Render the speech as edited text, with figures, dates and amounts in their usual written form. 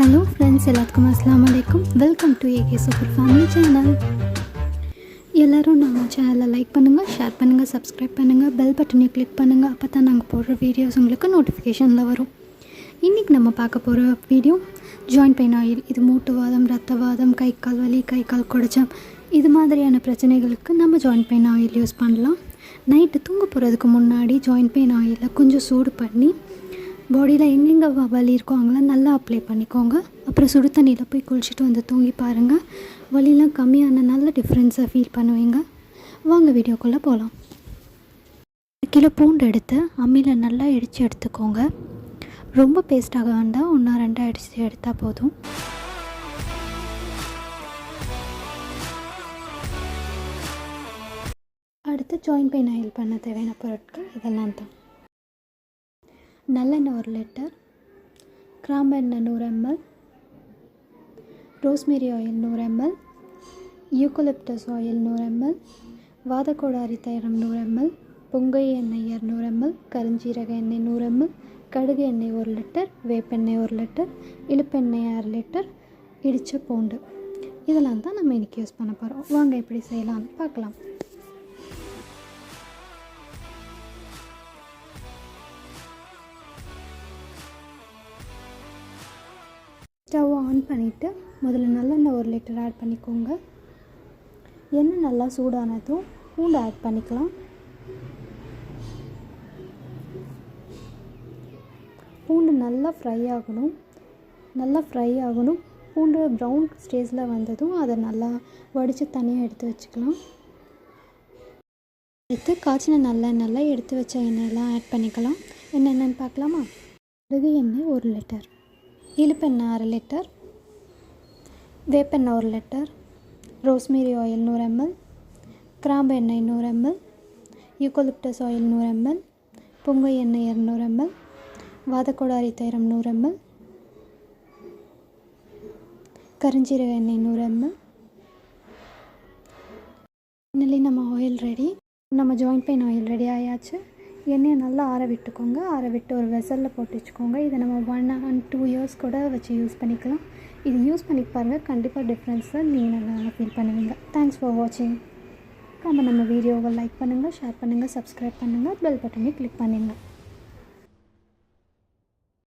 Hello friends, எல்லாத்துக்கும் அஸ்ஸலாமு அலைக்கும். Welcome to AK super family channel. எல்லோரும் நம்ம சேனலை லைக் பண்ணுங்கள், ஷேர் பண்ணுங்கள், சப்ஸ்கிரைப் பண்ணுங்கள், பெல் பட்டனை கிளிக் பண்ணுங்கள். அப்போ தான் நாங்கள் போடுற வீடியோஸ் உங்களுக்கு நோட்டிஃபிகேஷனில் வரும். இன்றைக்கி நம்ம பார்க்க போகிற வீடியோ ஜாயிண்ட் பெயின் ஆயில். இது மூட்டுவாதம், ரத்தவாதம், கை கால் வலி, கை கால் குடைச்சம், இது மாதிரியான பிரச்சனைகளுக்கு நம்ம ஜாயிண்ட் பெயின் ஆயில் யூஸ் பண்ணலாம். நைட்டு தூங்க போகிறதுக்கு முன்னாடி ஜாயிண்ட் பெயின் ஆயிலை கொஞ்சம் சூடு பண்ணி பாடியில் எங்கெங்கே வலி இருக்கோ அங்கெல்லாம் நல்லா அப்ளை பண்ணிக்கோங்க. அப்புறம் சுடு தண்ணியில் போய் குளிச்சுட்டு வந்து தூங்கி பாருங்கள். வலிலாம் கம்மியான நல்ல டிஃப்ரென்ஸை ஃபீல் பண்ணுவீங்க. வாங்க வீடியோக்குள்ளே போகலாம். 1 கிலோ பூண்டு எடுத்து அம்மியில் நல்லா இடித்து எடுத்துக்கோங்க. ரொம்ப பேஸ்டாக வேண்டாம், 1-2 அடித்து எடுத்தால் போதும். அடுத்து ஜாயிண்ட் பெயின் ஆயில் பண்ண தேவையான பொருட்கள் இதெல்லாம் தான். நல்லெண்ணெய் 1 லிட்டர், கிராம்பு எண்ணெய் 100 ml, rosemary oil 100 ml, eucalyptus oil 100 ml, வாதக்கோடாரி தைலம் 100 ml, பொங்கை எண்ணெய் 200 ml, கருஞ்சீரக எண்ணெய் 100 ml, கடுகு எண்ணெய் 1 லிட்டர், வேப்பெண்ணெய் 1 லிட்டர், இழுப்பெண்ணெய் 1/2 லிட்டர், இடித்த பூண்டு. இதெல்லாம் தான் நம்ம இன்றைக்கி யூஸ் பண்ண போகிறோம். வாங்க எப்படி செய்யலாம்னு பார்க்கலாம். ஸ்டவ் ஆன் பண்ணிவிட்டு முதல்ல நல்லெண்ணெய் 1 லிட்டர் ஆட் பண்ணிக்கோங்க. எண்ணெய் நல்லா சூடானதும் பூண்டு ஆட் பண்ணிக்கலாம். பூண்டு நல்லா ஃப்ரை ஆகணும். பூண்டு ப்ரௌன் ஸ்டேஜில் வந்ததும் அதை நல்லா வடித்து தனியாக எடுத்து வச்சுக்கலாம். எடுத்து காய்ச்சின நல்லெண்ணெய் எடுத்து வச்ச எண்ணெயெல்லாம் ஆட் பண்ணிக்கலாம். என்னென்னு பார்க்கலாமா? கடுகு எண்ணெய் 1 லிட்டர், இழுப்பெண்ணெய் 1/2 லிட்டர், வேப்பெண்ணெய் 1 லிட்டர், ரோஸ்மேரி ஆயில் 100 ml, கிராம்பு எண்ணெய் 100 ml, யூக்கலிப்டஸ் ஆயில் 100 ml, பொங்கை எண்ணெய் 200 ml, வாதக்கோடாரி தைலம் 100 ml, கருஞ்சீரக எண்ணெய் 100 ml. ஃபைனலி நம்ம ஆயில் ரெடி. நம்ம ஜாயிண்ட் பெயின் ஆயில் ரெடி ஆயாச்சு. எண்ணெயை நல்லா ஆற விட்டுக்கோங்க. ஆற விட்டு ஒரு வெசலில் போட்டு வச்சுக்கோங்க. இதை நம்ம 1 and 2 years கூட வச்சு யூஸ் பண்ணிக்கலாம். இது யூஸ் பண்ணி பாருங்கள், கண்டிப்பாக டிஃப்ரென்ஸை நீங்கள் நல்லா ஃபீல் பண்ணுவீங்க. தேங்க்ஸ் ஃபார் வாட்சிங். நம்ம வீடியோவை லைக் பண்ணுங்கள், ஷேர் பண்ணுங்கள், சப்ஸ்கிரைப் பண்ணுங்கள், பெல் பட்டனை கிளிக் பண்ணிடுங்க.